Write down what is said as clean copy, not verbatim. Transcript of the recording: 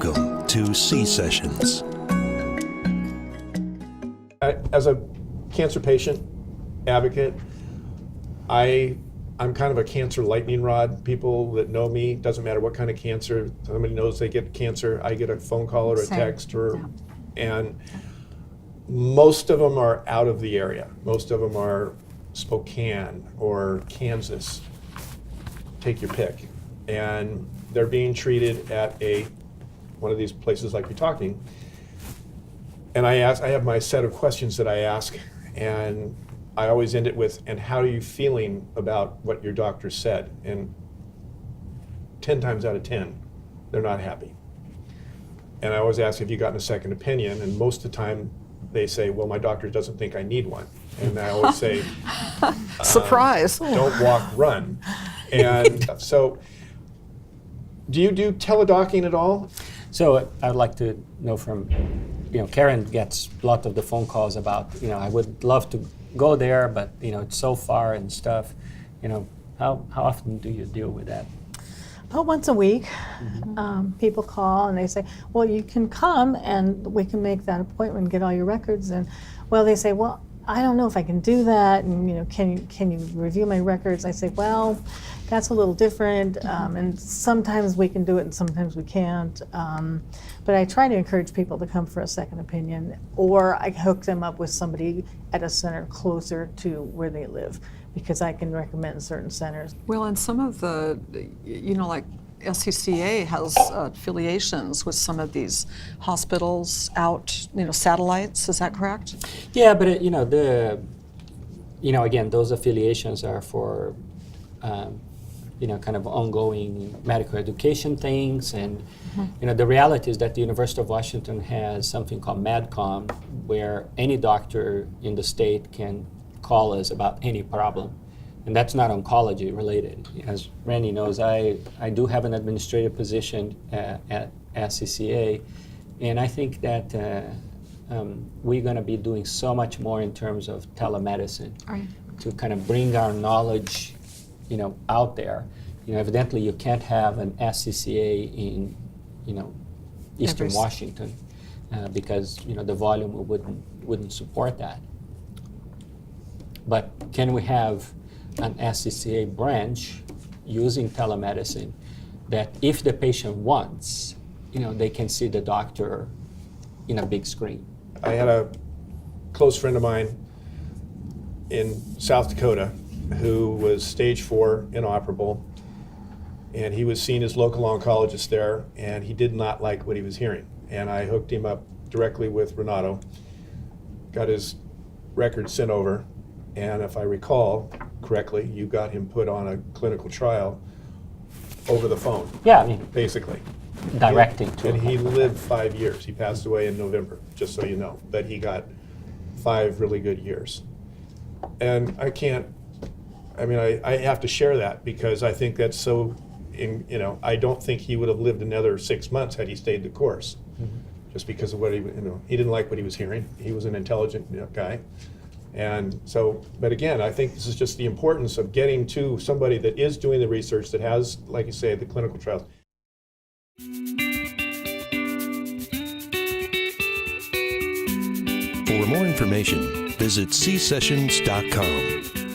Welcome to C-Sessions. As a cancer patient advocate, I'm kind of a cancer lightning rod. People that know me, doesn't matter what kind of cancer, somebody knows they get cancer, I get a phone call or a text, and most of them are out of the area. Most of them are Spokane or Kansas, take your pick. And they're being treated at one of these places like TeleDoc'ing. And I have my set of questions that I ask, and I always end it with, and how are you feeling about what your doctor said? And 10 times out of 10, they're not happy. And I always ask, have you gotten a second opinion? And most of the time they say, well, my doctor doesn't think I need one. And I always say, surprise. Don't walk, run. And so, do you do teledocing at all? So I'd like to know from, Karen gets a lot of the phone calls about, I would love to go there, but, it's so far and stuff. How often do you deal with that? About once a week, people call and they say, well, you can come and we can make that appointment and get all your records. And, well, they say, well, I don't know if I can do that, and can you review my records? I say, well, that's a little different, and sometimes we can do it and sometimes we can't. But I try to encourage people to come for a second opinion, or I hook them up with somebody at a center closer to where they live, because I can recommend certain centers. Well, and some of the, like SCCA has affiliations with some of these hospitals out, satellites, is that correct? Yeah, but again, those affiliations are for, kind of ongoing medical education things. And, the reality is that the University of Washington has something called MedCom, where any doctor in the state can call us about any problem. And that's not oncology related. As Randy knows, I do have an administrative position at SCCA, and I think that we're going to be doing so much more in terms of telemedicine to kind of bring our knowledge, out there. Evidently you can't have an SCCA in, Eastern Washington because the volume wouldn't support that. But can we have an SCCA branch using telemedicine that if the patient wants, they can see the doctor in a big screen? I had a close friend of mine in South Dakota who was stage 4 inoperable, and he was seeing his local oncologist there, and he did not like what he was hearing. And I hooked him up directly with Renato, got his records sent over, and if I recall correctly, you got him put on a clinical trial over the phone. Yeah, basically. Directing to. And he lived 5 years. He passed away in November, just so you know. But he got 5 really good years. And I have to share that because I think that's so, I don't think he would have lived another 6 months had he stayed the course. Just because of what he didn't like what he was hearing. He was an intelligent guy. And so, but again, I think this is just the importance of getting to somebody that is doing the research, that has, like you say, the clinical trials. For more information, visit csessions.com.